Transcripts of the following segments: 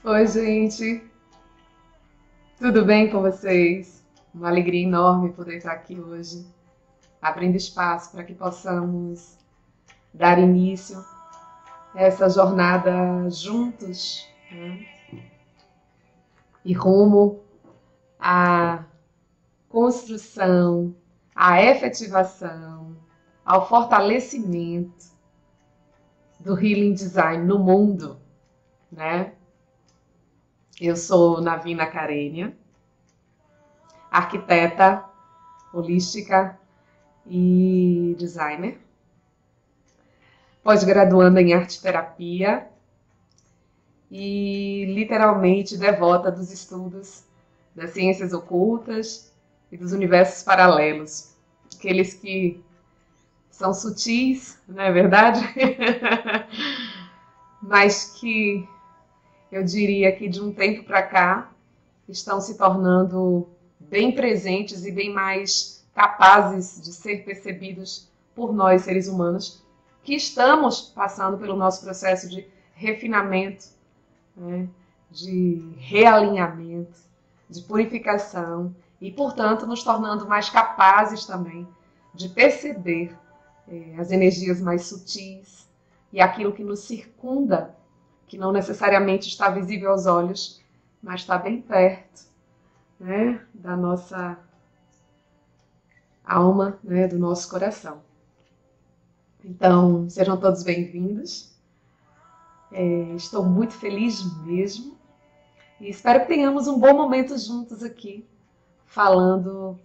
Oi, gente, tudo bem com vocês? Uma alegria enorme poder estar aqui hoje, abrindo espaço para que possamos dar início a essa jornada juntos, né? E rumo à construção, à efetivação, ao fortalecimento do Healing Design no mundo, né? Eu sou Navina Karenia, arquiteta holística e designer, pós-graduanda em arte terapia e literalmente devota dos estudos das ciências ocultas e dos universos paralelos, aqueles que são sutis, não é verdade? Mas que eu diria que de um tempo para cá estão se tornando bem presentes e bem mais capazes de ser percebidos por nós, seres humanos, que estamos passando pelo nosso processo de refinamento, né, de realinhamento, de purificação e, portanto, nos tornando mais capazes também de perceber as energias mais sutis e aquilo que nos circunda, que não necessariamente está visível aos olhos, mas está bem perto, né, da nossa alma, né, do nosso coração. Então, sejam todos bem-vindos. Estou muito feliz mesmo e espero que tenhamos um bom momento juntos aqui, falando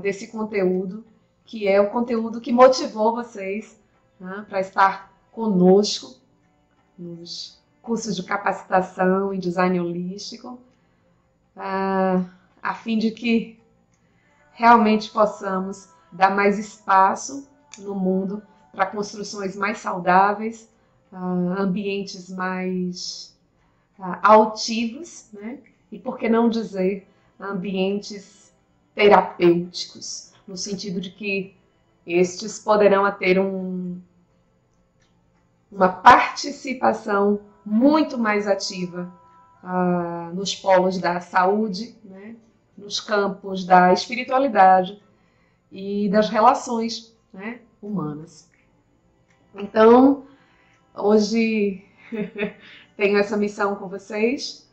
desse conteúdo, que é o conteúdo que motivou vocês, né, para estar conosco nos cursos de capacitação em design holístico, a fim de que realmente possamos dar mais espaço no mundo para construções mais saudáveis, ambientes mais altivos, né? E por que não dizer ambientes terapêuticos, no sentido de que estes poderão ter uma participação muito mais ativa nos polos da saúde, né? Nos campos da espiritualidade e das relações, né, humanas. Então, hoje tenho essa missão com vocês,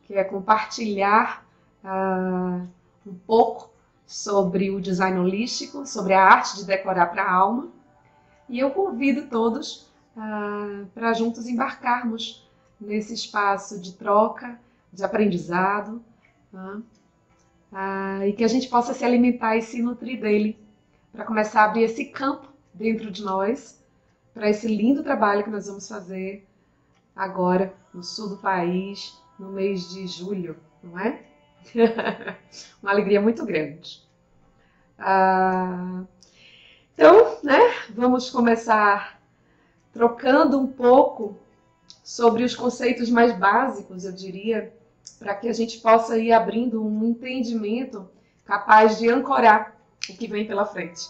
que é compartilhar um pouco sobre o design holístico, sobre a arte de decorar para a alma. E eu convido todos para juntos embarcarmos nesse espaço de troca, de aprendizado, e que a gente possa se alimentar e se nutrir dele, para começar a abrir esse campo dentro de nós, para esse lindo trabalho que nós vamos fazer agora no sul do país, no mês de julho, não é? Uma alegria muito grande. Então, né, vamos começar trocando um pouco sobre os conceitos mais básicos, eu diria, para que a gente possa ir abrindo um entendimento capaz de ancorar o que vem pela frente.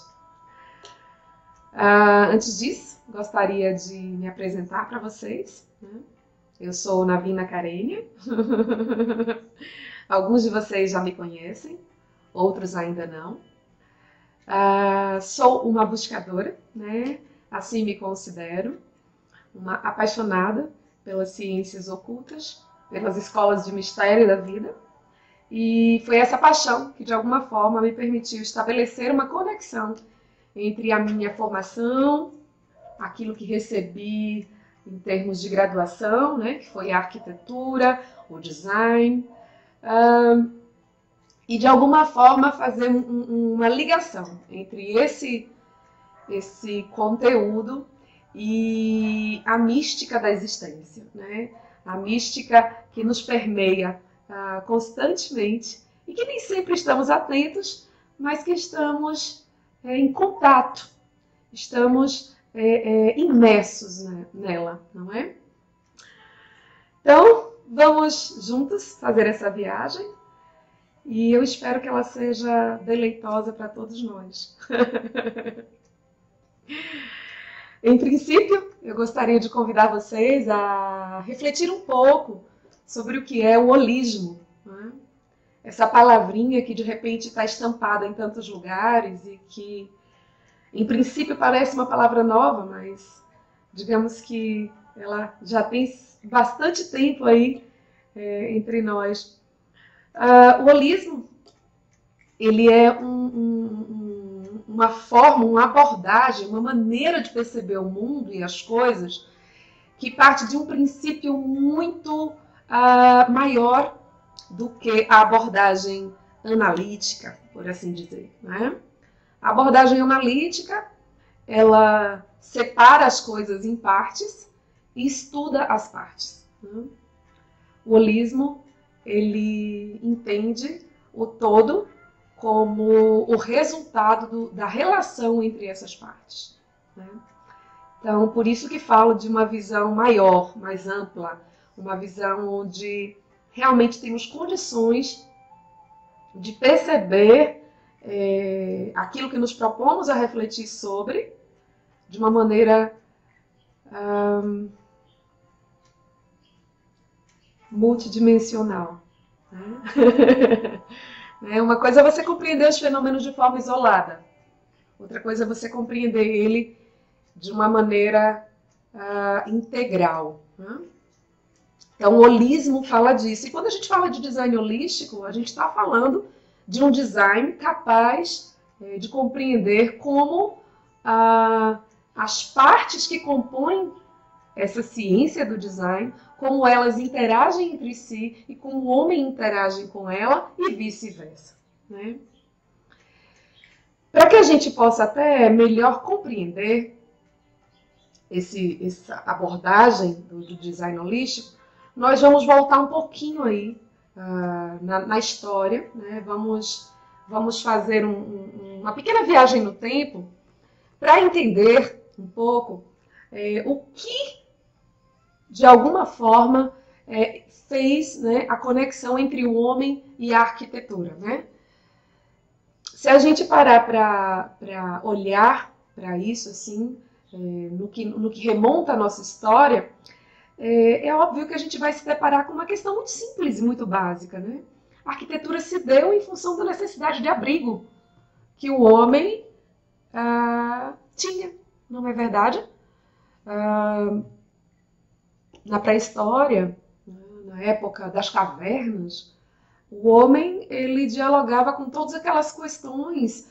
Antes disso, gostaria de me apresentar para vocês, né? Eu sou Navina Karenia. Alguns de vocês já me conhecem, outros ainda não. Sou uma buscadora, né? Assim me considero, uma apaixonada pelas ciências ocultas, pelas escolas de mistério da vida. E foi essa paixão que, de alguma forma, me permitiu estabelecer uma conexão entre a minha formação, aquilo que recebi em termos de graduação, né, que foi a arquitetura, o design, e, de alguma forma, fazer uma ligação entre esse conteúdo e a mística da existência, né? A mística que nos permeia constantemente e que nem sempre estamos atentos, mas que estamos em contato, estamos imersos nela, não é? Então, vamos juntos fazer essa viagem e eu espero que ela seja deleitosa para todos nós. Em princípio, eu gostaria de convidar vocês a refletir um pouco sobre o que é o holismo, né? Essa palavrinha que de repente está estampada em tantos lugares e que, em princípio, parece uma palavra nova, mas digamos que ela já tem bastante tempo aí entre nós. O holismo, ele é uma forma, uma abordagem, uma maneira de perceber o mundo e as coisas que parte de um princípio muito maior do que a abordagem analítica, por assim dizer, né? A abordagem analítica, ela separa as coisas em partes e estuda as partes, né? O holismo, ele entende o todo como o resultado da relação entre essas partes, né? Então, por isso que falo de uma visão maior, mais ampla, uma visão onde realmente temos condições de perceber aquilo que nos propomos a refletir sobre de uma maneira multidimensional, né? Uma coisa é você compreender os fenômenos de forma isolada, outra coisa é você compreender ele de uma maneira integral, né? Então, o holismo fala disso. E quando a gente fala de design holístico, a gente está falando de um design capaz de compreender como as partes que compõem essa ciência do design, como elas interagem entre si e como o homem interage com ela e vice-versa, né? Para que a gente possa até melhor compreender essa abordagem do design holístico, nós vamos voltar um pouquinho aí na história, né? Vamos fazer uma pequena viagem no tempo para entender um pouco o que, de alguma forma, fez, né, a conexão entre o homem e a arquitetura, né? Se a gente parar para olhar para isso, assim, no que remonta a nossa história, é óbvio que a gente vai se deparar com uma questão muito simples e muito básica, né? A arquitetura se deu em função da necessidade de abrigo que o homem tinha, não é verdade? Na pré-história, na época das cavernas, o homem ele dialogava com todas aquelas questões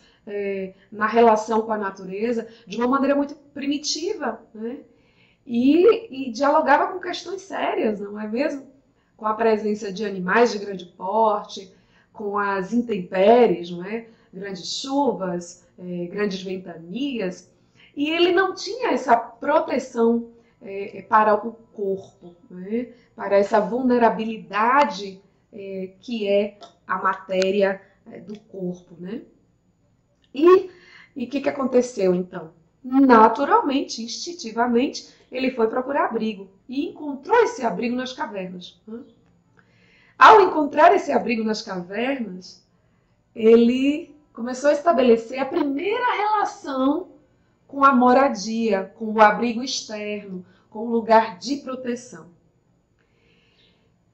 na relação com a natureza de uma maneira muito primitiva, né? E dialogava com questões sérias, não é mesmo? Com a presença de animais de grande porte, com as intempéries, não é? Grandes chuvas, grandes ventanias. E ele não tinha essa proteção para o corpo, né? Para essa vulnerabilidade que é a matéria do corpo, né? E o que aconteceu então? Naturalmente, instintivamente, ele foi procurar abrigo e encontrou esse abrigo nas cavernas, né? Ao encontrar esse abrigo nas cavernas, ele começou a estabelecer a primeira relação com a moradia, com o abrigo externo, com o lugar de proteção.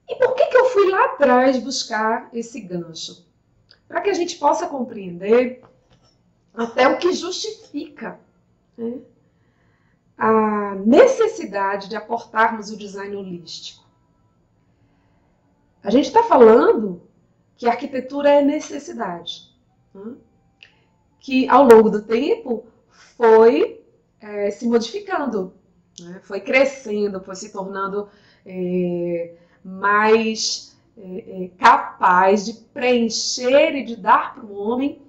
E por que eu fui lá atrás buscar esse gancho? Para que a gente possa compreender até o que justifica, né, a necessidade de aportarmos o design holístico. A gente está falando que a arquitetura é necessidade, né, que ao longo do tempo foi se modificando, né, foi crescendo, foi se tornando mais capaz de preencher e de dar para o homem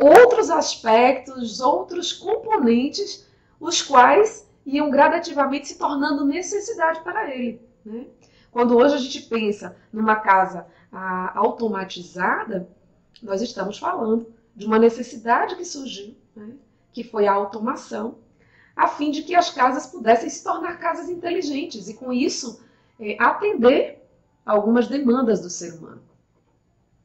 outros aspectos, outros componentes, os quais iam gradativamente se tornando necessidade para ele, né? Quando hoje a gente pensa numa casa automatizada, nós estamos falando de uma necessidade que surgiu, né? Que foi a automação, a fim de que as casas pudessem se tornar casas inteligentes e, com isso, atender algumas demandas do ser humano.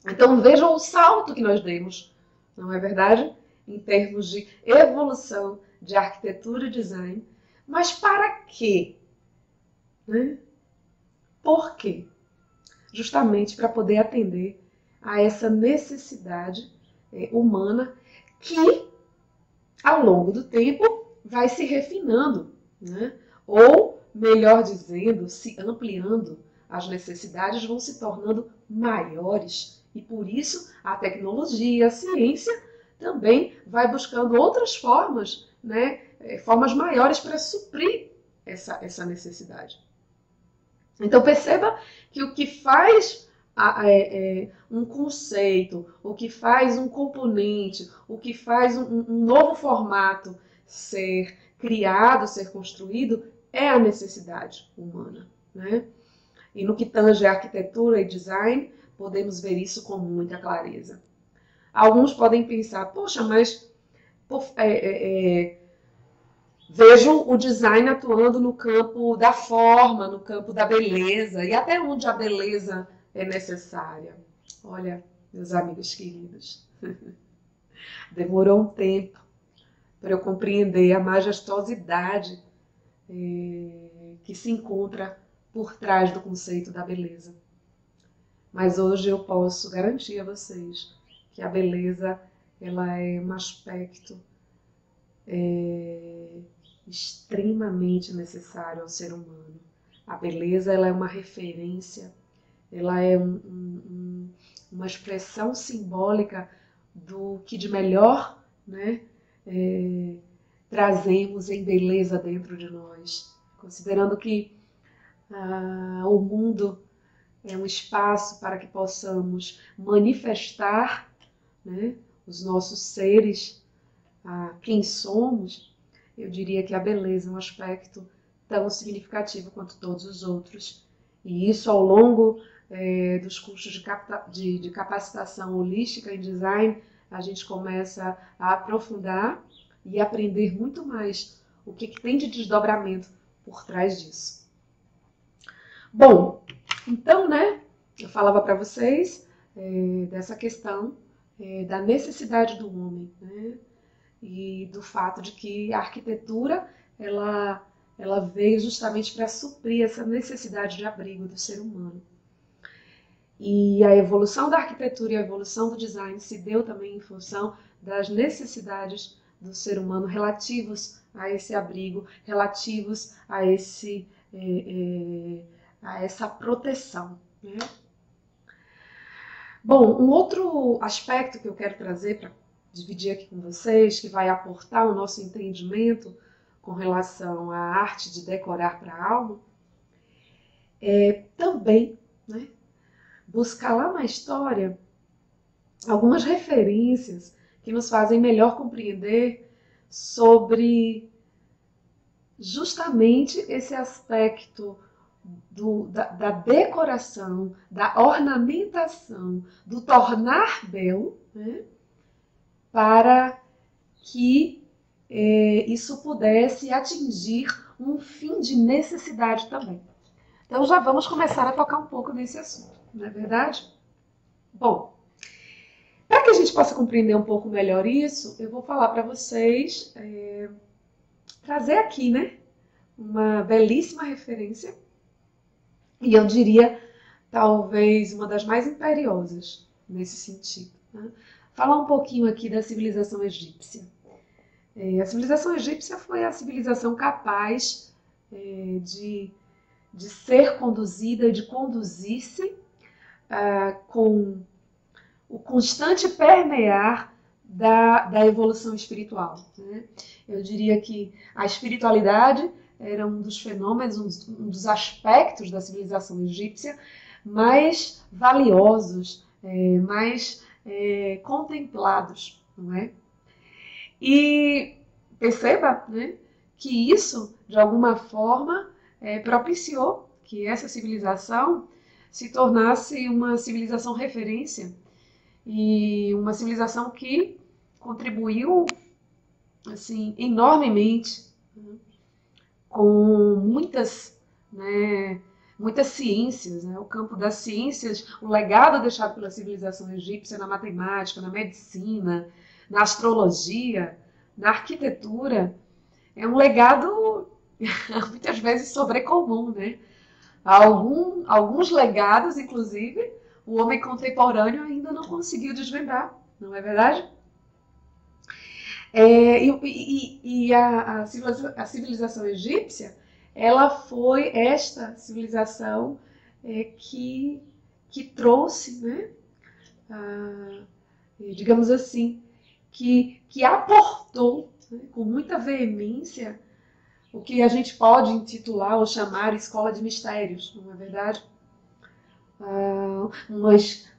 Então, vejam o salto que nós demos, não é verdade? Em termos de evolução de arquitetura e design. Mas para quê? Né? Por quê? Justamente para poder atender a essa necessidade humana que, ao longo do tempo, vai se refinando, né? Ou, melhor dizendo, se ampliando. As necessidades vão se tornando maiores e, por isso, a tecnologia, a ciência também vai buscando outras formas, né? Formas maiores para suprir essa necessidade. Então, perceba que o que faz um conceito, o que faz um componente, o que faz um novo formato ser criado, ser construído, é a necessidade humana, né? E no que tange a arquitetura e design, podemos ver isso com muita clareza. Alguns podem pensar, poxa, mas vejo o design atuando no campo da forma, no campo da beleza, e até onde a beleza é necessária. Olha, meus amigos queridos, demorou um tempo para eu compreender a majestosidade que se encontra por trás do conceito da beleza. Mas hoje eu posso garantir a vocês que a beleza ela é um aspecto extremamente necessário ao ser humano. A beleza ela é uma referência, ela é uma expressão simbólica do que de melhor, né, trazemos em beleza dentro de nós. Considerando que o mundo é um espaço para que possamos manifestar, né, os nossos seres, quem somos, eu diria que a beleza é um aspecto tão significativo quanto todos os outros. E isso ao longo dos cursos de capacitação holística em design, a gente começa a aprofundar e aprender muito mais o que tem de desdobramento por trás disso. Bom, então, né, eu falava para vocês dessa questão da necessidade do homem, né, e do fato de que a arquitetura ela veio justamente para suprir essa necessidade de abrigo do ser humano. E a evolução da arquitetura e a evolução do design se deu também em função das necessidades do ser humano relativos a esse abrigo, relativos a essa proteção, né? Bom, um outro aspecto que eu quero trazer para dividir aqui com vocês, que vai aportar o nosso entendimento com relação à arte de decorar para a alma, é também, né, buscar lá na história algumas referências que nos fazem melhor compreender sobre justamente esse aspecto da decoração, da ornamentação, do tornar belo, né, para que isso pudesse atingir um fim de necessidade também. Então já vamos começar a tocar um pouco nesse assunto, não é verdade? Bom, para que a gente possa compreender um pouco melhor isso, eu vou falar para vocês, trazer aqui, né, uma belíssima referência, e eu diria, talvez, uma das mais imperiosas nesse sentido, né? Falar um pouquinho aqui da civilização egípcia. A civilização egípcia foi a civilização capaz de ser conduzida, de conduzir-se com o constante permear da evolução espiritual, né? Eu diria que a espiritualidade era um dos fenômenos, um dos aspectos da civilização egípcia mais valiosos, mais contemplados, não é? E perceba, né, que isso, de alguma forma, propiciou que essa civilização se tornasse uma civilização referência e uma civilização que contribuiu assim, enormemente, né, com muitas ciências, né? O campo das ciências, o legado deixado pela civilização egípcia na matemática, na medicina, na astrologia, na arquitetura, é um legado muitas vezes sobrecomum, né? Alguns legados, inclusive, o homem contemporâneo ainda não conseguiu desvendar, não é verdade? A civilização egípcia, ela foi esta civilização que trouxe, né, digamos assim, que aportou, né, com muita veemência o que a gente pode intitular ou chamar escola de mistérios, não é verdade?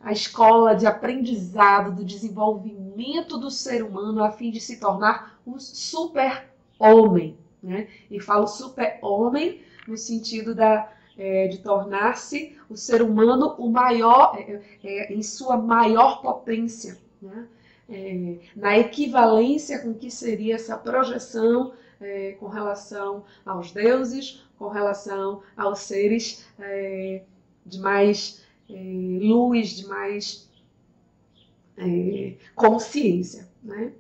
A escola de aprendizado do desenvolvimento do ser humano a fim de se tornar um super-homem, né? E falo super-homem no sentido de tornar-se o ser humano o maior, em sua maior potência, né? Na equivalência com que seria essa projeção com relação aos deuses, com relação aos seres de mais luz, de mais consciência, né?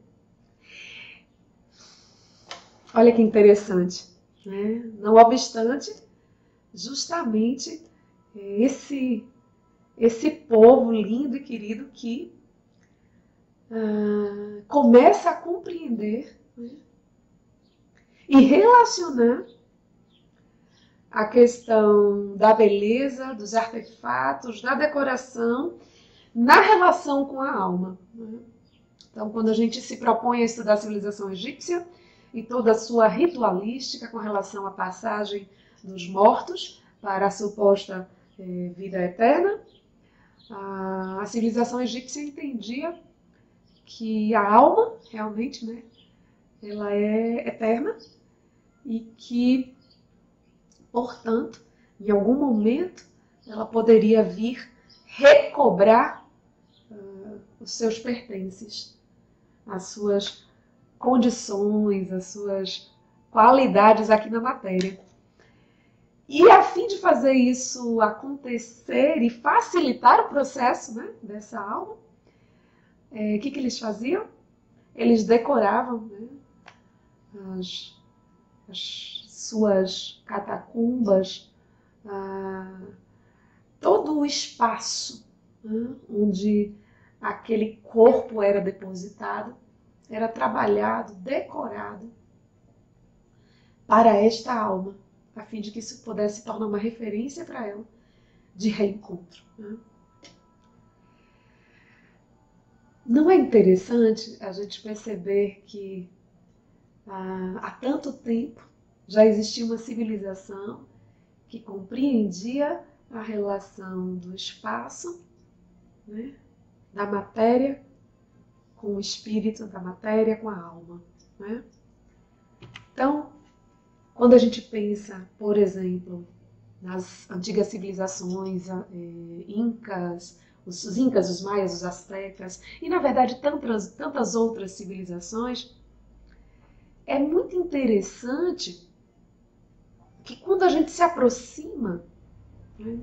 Olha que interessante, né? Não obstante, justamente esse povo lindo e querido que começa a compreender, né, e relacionar a questão da beleza, dos artefatos, da decoração, na relação com a alma, né? Então, quando a gente se propõe a estudar a civilização egípcia e toda a sua ritualística com relação à passagem dos mortos para a suposta vida eterna, a civilização egípcia entendia que a alma, realmente, né, ela é eterna e que, portanto, em algum momento, ela poderia vir recobrar os seus pertences, as suas condições, as suas qualidades aqui na matéria. E a fim de fazer isso acontecer e facilitar o processo, né, dessa alma, o que eles faziam? Eles decoravam, né, as suas catacumbas, todo o espaço, né, onde aquele corpo era depositado, era trabalhado, decorado para esta alma, a fim de que isso pudesse tornar uma referência para ela de reencontro, né? Não é interessante a gente perceber que há tanto tempo já existia uma civilização que compreendia a relação do espaço, né, da matéria com o espírito, da matéria com a alma, né? Então, quando a gente pensa, por exemplo, nas antigas civilizações incas, os incas, os maias, os astecas e, na verdade, tantas outras civilizações, é muito interessante que quando a gente se aproxima, né,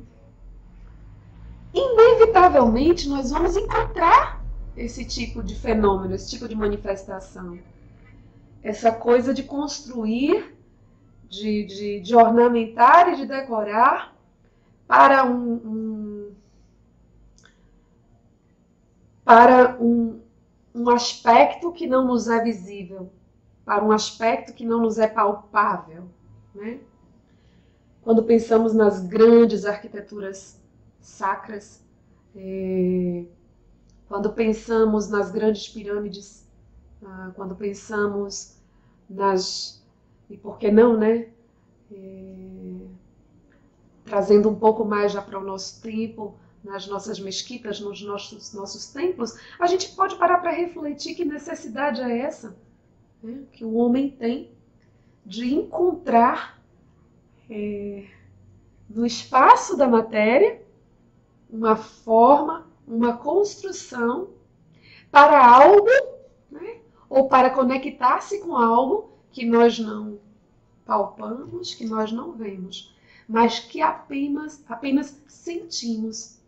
inevitavelmente nós vamos encontrar esse tipo de fenômeno, esse tipo de manifestação. Essa coisa de construir, de ornamentar e de decorar para um aspecto que não nos é visível, para um aspecto que não nos é palpável, né? Quando pensamos nas grandes arquiteturas sacras, quando pensamos nas grandes pirâmides, quando pensamos e por que não, né? Trazendo um pouco mais já para o nosso tempo, nas nossas mesquitas, nos nossos templos, a gente pode parar para refletir que necessidade é essa, né, que o homem tem de encontrar no espaço da matéria uma forma, uma construção para algo, né, ou para conectar-se com algo que nós não palpamos, que nós não vemos, mas que apenas sentimos.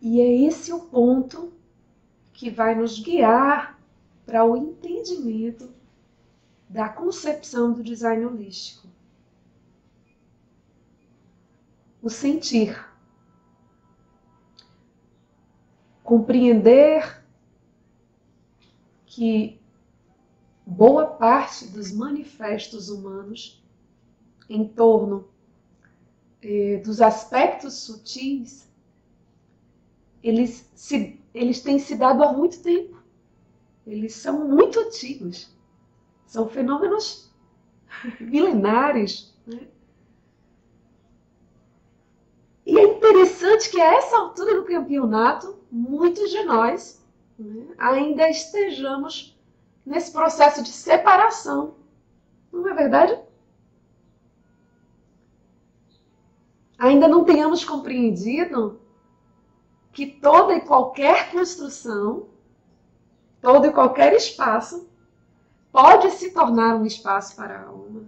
E é esse o ponto que vai nos guiar para o entendimento da concepção do design holístico. O sentir. Compreender que boa parte dos manifestos humanos em torno dos aspectos sutis, eles têm se dado há muito tempo. Eles são muito antigos. São fenômenos milenares, né? E é interessante que a essa altura do campeonato, muitos de nós, né, ainda estejamos nesse processo de separação. Não é verdade? Ainda não tenhamos compreendido que toda e qualquer construção, todo e qualquer espaço pode se tornar um espaço para a alma.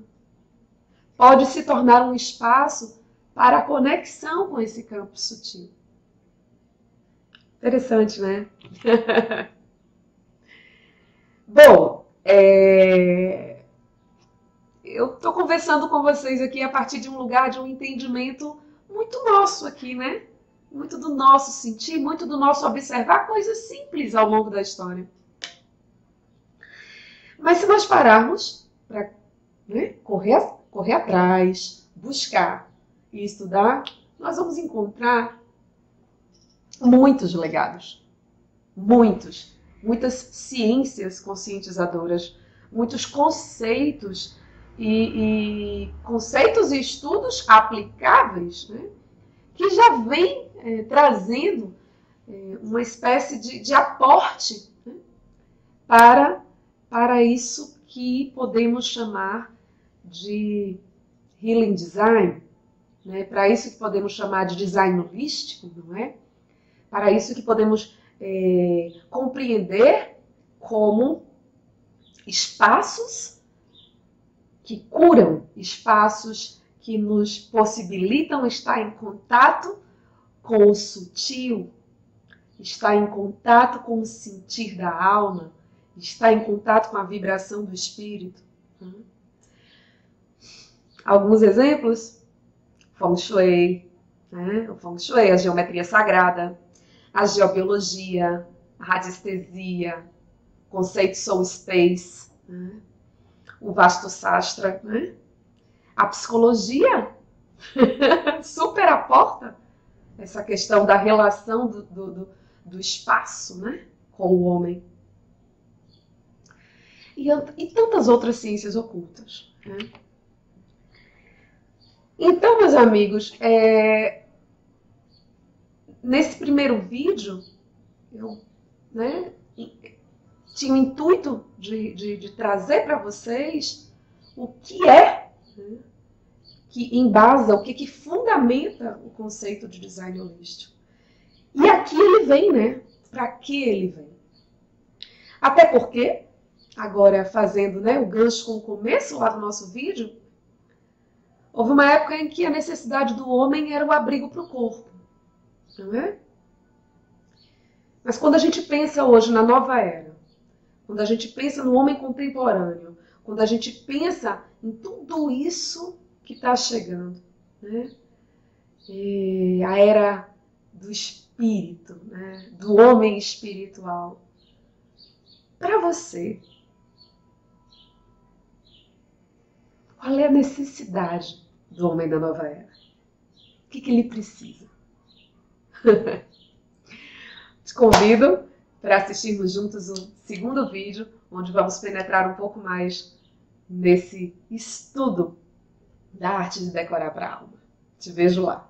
Pode se tornar um espaço para a conexão com esse campo sutil. Interessante, né? Bom, eu estou conversando com vocês aqui a partir de um lugar de um entendimento muito nosso aqui, né? Muito do nosso sentir, muito do nosso observar coisas simples ao longo da história. Mas se nós pararmos para, né, correr atrás, buscar e estudar, nós vamos encontrar muitos legados. Muitas ciências conscientizadoras, muitos conceitos e conceitos e estudos aplicáveis, né, que já vêm trazendo uma espécie de aporte, né, para isso que podemos chamar de healing design, né, para isso que podemos chamar de design holístico, não é? Para isso que podemos compreender como espaços que curam, espaços que nos possibilitam estar em contato com o sutil, estar em contato com o sentir da alma, estar em contato com a vibração do espírito. Alguns exemplos: Feng Shui, né? O Feng Shui, a geometria sagrada, a geobiologia, a radiestesia, o conceito Soul Space, né? O Vastu Sastra, né? A psicologia super aporta essa questão da relação do espaço, né, com o homem. E tantas outras ciências ocultas, né? Então, meus amigos, nesse primeiro vídeo, eu, né, tinha o intuito de trazer para vocês o que é, né, que embasa, o que fundamenta o conceito de design holístico. E aqui ele vem, né? Para que ele vem? Até porque, agora fazendo, né, o gancho com o começo lá do nosso vídeo, houve uma época em que a necessidade do homem era o abrigo para o corpo, não é? Mas quando a gente pensa hoje na nova era, quando a gente pensa no homem contemporâneo, quando a gente pensa em tudo isso que está chegando, né? E a era do espírito, né? Do homem espiritual. Para você, qual é a necessidade do homem da nova era? O que ele precisa? Te convido para assistirmos juntos o segundo vídeo, onde vamos penetrar um pouco mais nesse estudo da arte de decorar para a alma. Te vejo lá.